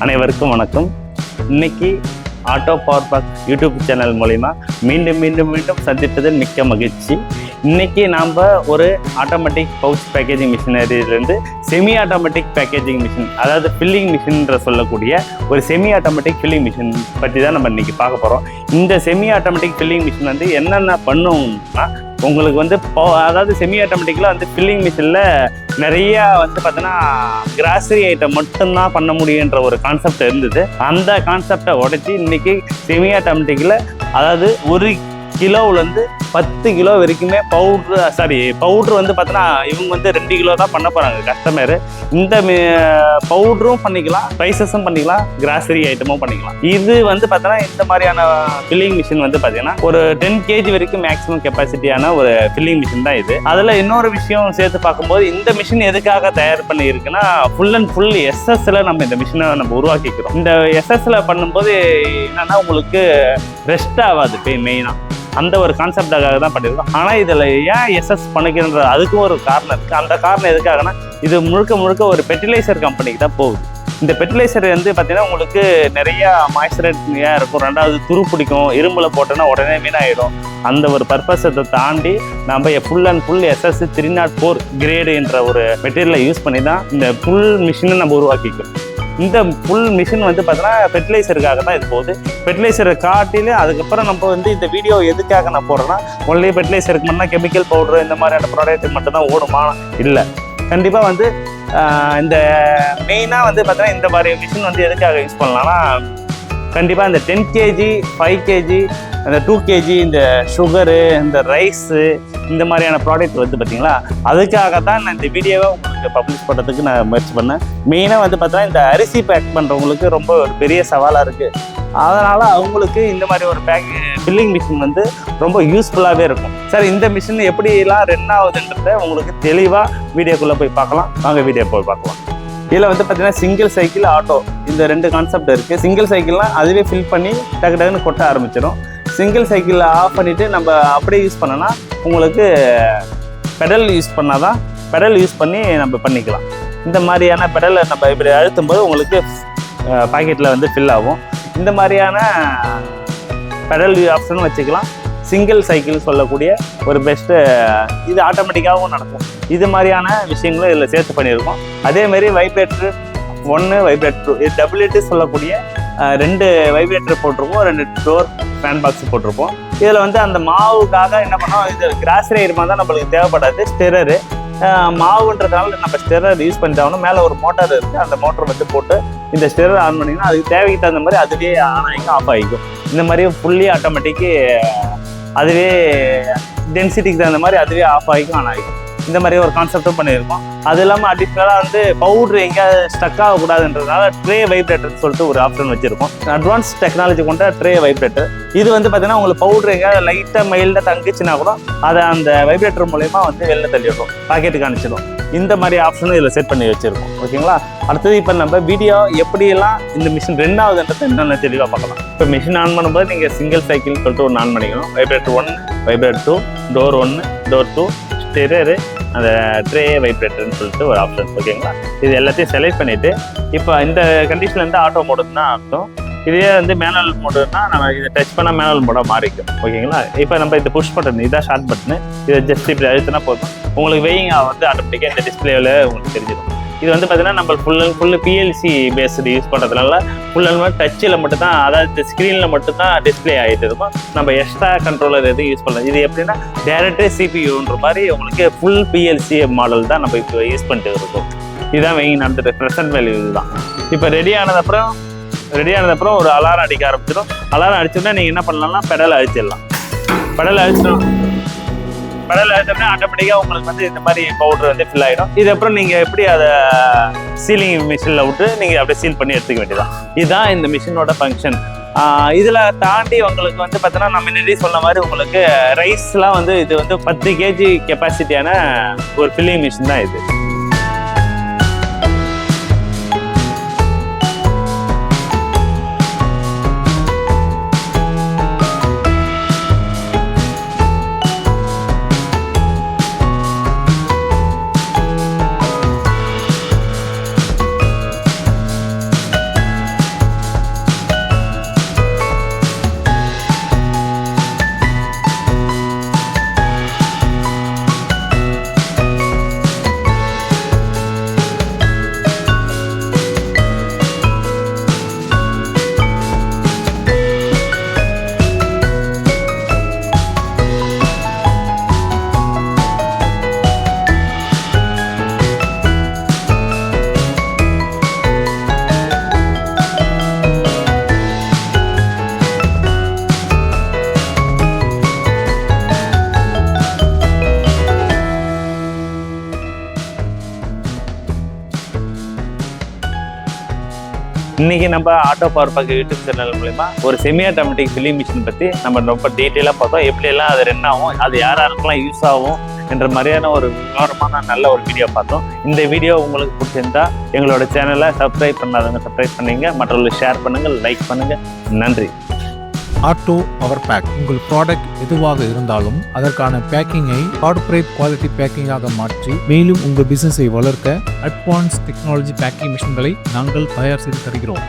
அனைவருக்கும் வணக்கம். இன்னைக்கு ஆட்டோ பவர் பாக் யூடியூப் சேனல் மூலிமா மீண்டும் மீண்டும் மீண்டும் சந்தித்ததில் மிக்க மகிழ்ச்சி. இன்னைக்கு நாம் ஒரு ஆட்டோமேட்டிக் பவுச் பேக்கேஜிங் மிஷினரியிலேருந்து செமி ஆட்டோமேட்டிக் பேக்கேஜிங் மிஷின், அதாவது ஃபில்லிங் மிஷின்ற சொல்லக்கூடிய ஒரு செமி ஆட்டோமேட்டிக் ஃபில்லிங் மிஷின் பற்றி தான் நம்ம இன்னைக்கு பார்க்க போகிறோம். இந்த செமி ஆட்டோமேட்டிக் ஃபில்லிங் மிஷின் வந்து என்னென்ன பண்ணும்னா, உங்களுக்கு வந்து அதாவது செமி ஆட்டோமேட்டிக்கில் வந்து ஃபில்லிங் மிஷினில் நிறையா வந்து பார்த்தோன்னா கிராசரி ஐட்டம் மட்டும்தான் பண்ண முடியுன்ற ஒரு கான்செப்ட் இருந்தது. அந்த கான்செப்டை உடைச்சி இன்னைக்கு செமி ஆட்டோமேட்டிக்கில் அதாவது 1 கிலோவிலேருந்து 10 கிலோ வரைக்குமே பவுட்ரு வந்து பார்த்தோன்னா இவங்க வந்து 2 கிலோ தான் பண்ண போகிறாங்க கஸ்டமரு. இந்த பவுட்ரும் பண்ணிக்கலாம், ஸ்பைசஸும் பண்ணிக்கலாம், கிராசரி ஐட்டமும் பண்ணிக்கலாம். இது வந்து பார்த்தோன்னா இந்த மாதிரியான ஃபில்லிங் மிஷின் வந்து பார்த்தீங்கன்னா ஒரு 10 kg வரைக்கும் மேக்ஸிமம் கெப்பாசிட்டியான ஒரு ஃபில்லிங் மிஷின் தான் இது. அதில் இன்னொரு விஷயம் சேர்த்து பார்க்கும்போது இந்த மிஷின் எதுக்காக தயார் பண்ணியிருக்குன்னா, ஃபுல் அண்ட் ஃபுல் எஸ்எஸ்ல நம்ம இந்த மிஷினை நம்ம உருவாக்கிக்கிறோம். இந்த எஸ்எஸ்ல பண்ணும்போது என்னன்னா உங்களுக்கு ரெஸ்ட் ஆகாது மெயினாக, அந்த ஒரு கான்செப்டாக தான் பண்ணியிருக்கோம். ஆனால் இதில் ஏன் எஸ்எஸ் பண்ணிக்கின்ற அதுக்கும் ஒரு காரணம் இருக்குது. அந்த காரணம் எதுக்காகனா, இது முழுக்க முழுக்க ஒரு ஃபெர்டிலைசர் கம்பெனிக்கு தான் போகுது. இந்த ஃபெர்டிலைசர் வந்து பார்த்தீங்கன்னா உங்களுக்கு நிறையா மாய்ஸ்சரையாக இருக்கும், ரெண்டாவது துரு பிடிக்கும், இரும்பில் போட்டோன்னா உடனே மீனாகிடும். அந்த ஒரு பர்பஸை தாண்டி நம்ம full and full SS 304 grade என்ற ஒரு மெட்டீரியலை யூஸ் பண்ணி தான் இந்த ஃபுல் மிஷினை நம்ம உருவாக்கிக்கிறோம். இந்த ஃபுல் மிஷின் வந்து பார்த்தோன்னா ஃபெர்டிலைசருக்காக தான் இது போகுது. ஃபெர்டிலைசரை காட்டிலே அதுக்கப்புறம் நம்ம வந்து இந்த வீடியோ எதுக்காக நான் போடுறேன்னா, ஒன்லி ஃபெர்டிலைசருக்கு மட்டும் கெமிக்கல் பவுடர் இந்த மாதிரியான ப்ராடக்ட்டுக்கு மட்டும்தான் ஓடுமா இல்லை. கண்டிப்பாக வந்து இந்த மெயினாக வந்து பார்த்தோன்னா இந்த மாதிரி மிஷின் வந்து எதுக்காக யூஸ் பண்ணலாம்னா, கண்டிப்பாக இந்த 10 kg 5 kg அந்த 2 kg இந்த சுகரு, இந்த ரைஸு, இந்த மாதிரியான ப்ராடக்ட் வந்து பார்த்தீங்களா, அதுக்காக தான் நான் இந்த வீடியோவை உங்களுக்கு பப்ளிஷ் பண்ணுறதுக்கு நான் முயற்சி பண்ணேன். மெயினாக வந்து பார்த்தா இந்த அரிசி பேக் பண்ணுறவங்களுக்கு ரொம்ப ஒரு பெரிய சவாலாக இருக்குது. அதனால் அவங்களுக்கு இந்த மாதிரி ஒரு ஃபில்லிங் மிஷின் வந்து ரொம்ப யூஸ்ஃபுல்லாகவே இருக்கும். சார், இந்த மிஷின் எப்படிலாம் ரன் ஆகுதுன்றத உங்களுக்கு தெளிவாக வீடியோக்குள்ளே போய் பார்க்கலாம். வாங்க வீடியோ போய் பார்க்கலாம். இதில் வந்து பார்த்தீங்கன்னா சிங்கிள் சைக்கிள், ஆட்டோ, இந்த 2 கான்செப்ட் இருக்குது. சிங்கிள் சைக்கிள்லாம் அதுவே ஃபில் பண்ணி டக்கு டக்குன்னு கொட்ட ஆரம்பிச்சிடும். சிங்கிள் சைக்கிளில் ஆஃப் பண்ணிவிட்டு நம்ம அப்படியே யூஸ் பண்ணோன்னா உங்களுக்கு பெடல் யூஸ் பண்ணால் தான், பெடல் யூஸ் பண்ணி நம்ம பண்ணிக்கலாம். இந்த மாதிரியான பெடலை நம்ம இப்படி அழுத்தும் போது உங்களுக்கு பாக்கெட்டில் வந்து ஃபில் ஆகும். இந்த மாதிரியான பெடல் ஆப்ஷனும் வச்சுக்கலாம். சிங்கிள் சைக்கிள் சொல்லக்கூடிய ஒரு பெஸ்ட்டு, இது ஆட்டோமேட்டிக்காகவும் நடக்கும். இது மாதிரியான விஷயங்களும் இதில் சேர்த்து பண்ணியிருக்கோம். அதேமாரி வைப்ரேட்டர் 1, வைப்ரேட்டர் 2, இது WT சொல்லக்கூடிய 2 வைப்ரேட்டர் போட்டிருப்போம், 2 டோர் ஃபேன் பாக்ஸ் போட்டிருப்போம். இதில் வந்து அந்த மாவுக்காக என்ன பண்ணோம், இது கிராசரி ஐட்டமாக தான் நம்மளுக்கு தேவைப்படாது. ஸ்டெரரு மாவுன்றதுனால நம்ம ஸ்டெரர் யூஸ் பண்ணிட்டாங்கன்னா மேலே ஒரு மோட்டார் இருக்குது, அந்த மோட்டர் வந்து போட்டு இந்த ஸ்டெரர் ஆன் பண்ணிங்கன்னா அதுக்கு தேவைக்கு தகுந்த மாதிரி அதுவே ஆன் ஆகிக்கும், ஆஃப் ஆகிக்கும். இந்த மாதிரி ஃபுல்லி ஆட்டோமேட்டிக்கு அதுவே டென்சிட்டிக்கு தகுந்த மாதிரி அதுவே ஆஃப் ஆகிக்கும், ஆன் ஆகிக்கும். இந்த மாதிரி ஒரு கான்செப்டும் பண்ணியிருக்கோம். அது இல்லாமல் அடிஷ்னலாக வந்து பவுட்ரு எங்கேயாவது ஸ்டக் ஆகக்கூடாதுன்றதுனால ட்ரே வைப்ரேட்டர்னு சொல்லிட்டு ஒரு ஆப்ஷன் வச்சுருக்கோம். அட்வான்ஸ் டெக்னாலஜி கொண்ட ட்ரே வைப்ரேட்டர். இது வந்து பார்த்தீங்கன்னா உங்களுக்கு பவுட்ரு எங்கேயாவது லைட்டாக மைல்டாக தங்கிச்சுன்னா கூட அதை அந்த வைப்ரேட்டர் மூலயமா வந்து வெளில தள்ளிவிடும், பாக்கெட்டுக்கு அனுப்பிச்சிடும். இந்த மாதிரி ஆப்ஷனும் இதில் செட் பண்ணி வச்சுருக்கோம். ஓகேங்களா? அடுத்தது இப்போ நம்ம வீடியோ எப்படியெல்லாம் இந்த மிஷின் ரன் ஆகுதுன்றது என்னென்ன தெளிவாக பார்க்கலாம். இப்போ மிஷின் ஆன் பண்ணும்போது நீங்கள் சிங்கிள் சைக்கிள் சொல்லிட்டு ஒன்று ஆன் பண்ணிக்கணும். வைப்ரேட்டர் 1, வைப்ரேட்டர் 2, டோர் 1, டோர் 2, ஸ்டெரரு, அந்த ட்ரே வைப்ரேட்டர்னு சொல்லிட்டு ஒரு ஆப்ஷன். ஓகேங்களா? இது எல்லாத்தையும் செலக்ட் பண்ணிவிட்டு இப்போ இந்த கண்டிஷனில் வந்து ஆட்டோ மோடுன்னு தான் அர்த்தம். இதே வந்து மேனுவல் மோடுன்னா நம்ம இதை டச் பண்ணால் மேனுவல் மோடாக மாறிக்கும். ஓகேங்களா? இப்போ நம்ம இந்த புஷ் பட்டன், இதான் ஷார்ட் பட்டனு, இதை ஜஸ்ட் இப்படி அழுத்தினா போதும், உங்களுக்கு வெயிங் வந்து ஆட்டோமேட்டிக்காக இந்த டிஸ்பிளேவில் உங்களுக்கு தெரிஞ்சிடும். இது வந்து பார்த்தீங்கன்னா நம்ம ஃபுல் PLC பேஸ்டு யூஸ் பண்ணுறதுனால ஃபுல் அண்ட் டச்சில் மட்டும்தான், அதாவது ஸ்க்ரீனில் மட்டும்தான் டிஸ்பிளே ஆகிட்டு இருக்கும். நம்ம எக்ஸ்ட்ரா கண்ட்ரோலர் எதுவும் யூஸ் பண்ணலாம். இது எப்படின்னா டேரக்டே CPUன்ற மாதிரி உங்களுக்கு ஃபுல் PLC மாடல் தான் நம்ம இப்போ யூஸ் பண்ணிட்டு இருக்கோம். இதுதான் வெயிங் நடந்துட்டு ப்ரெசன்ட் வேல்யூ இதுதான். இப்போ ரெடி ஆனதுக்கப்புறம் ஒரு அலாரம் அடிக்க ஆரம்பிச்சிடும். அலாரம் அடிச்சோன்னா நீங்கள் என்ன பண்ணலாம்னா பெடல் அழிச்சிடலாம். பெடல் அழிச்சோம்னா ஆட்டோமேட்டிக்காக உங்களுக்கு வந்து இந்த மாதிரி பவுடர் வந்து ஃபில் ஆகிடும். இதுக்கப்புறம் நீங்கள் எப்படி அதை சீலிங் மிஷினில் விட்டு நீங்கள் அப்படியே சீல் பண்ணி எடுத்துக்க வேண்டியதான். இதுதான் இந்த மிஷினோட ஃபங்க்ஷன். இதில் தாண்டி உங்களுக்கு வந்து பார்த்தோன்னா நம்ம முன்னாடி சொன்ன மாதிரி உங்களுக்கு ரைஸ்லாம் வந்து இது வந்து 10 kg கெப்பாசிட்டியான ஒரு ஃபில்லிங் மிஷின் தான் இது. இன்னைக்கு நம்ம auto power pack YouTube channel மூலமா ஒரு செமி ஆட்டோமேட்டிக் ஃபில்லிங் மிஷின் பற்றி நம்ம ரொம்ப டீட்டெயிலாக பார்த்தோம். எப்படியெல்லாம் அது ரன் ஆகும், அது யாருக்கெல்லாம் யூஸ் ஆகும் என்ற மாதிரியான ஒரு விவரமான நல்ல ஒரு வீடியோ பார்த்தோம். இந்த வீடியோ உங்களுக்கு பிடிச்சிருந்தா எங்களோட சேனலை சப்ஸ்கிரைப் பண்ணாதவங்க சப்ஸ்கிரைப் பண்ணுங்க, மற்றவர்களுக்கு ஷேர் பண்ணுங்கள், லைக் பண்ணுங்க. நன்றி. ஆட்டோ பவர் பேக் உங்கள் ப்ராடக்ட் எதுவாக இருந்தாலும் அதற்கான பேக்கிங்கை கார்ப்பரேட் குவாலிட்டி பேக்கிங்காக மாற்றி மேலும் உங்கள் பிசினஸை வளர்க்க அட்வான்ஸ் டெக்னாலஜி பேக்கிங் மிஷின்களை நாங்கள் தயார் செய்து தருகிறோம்.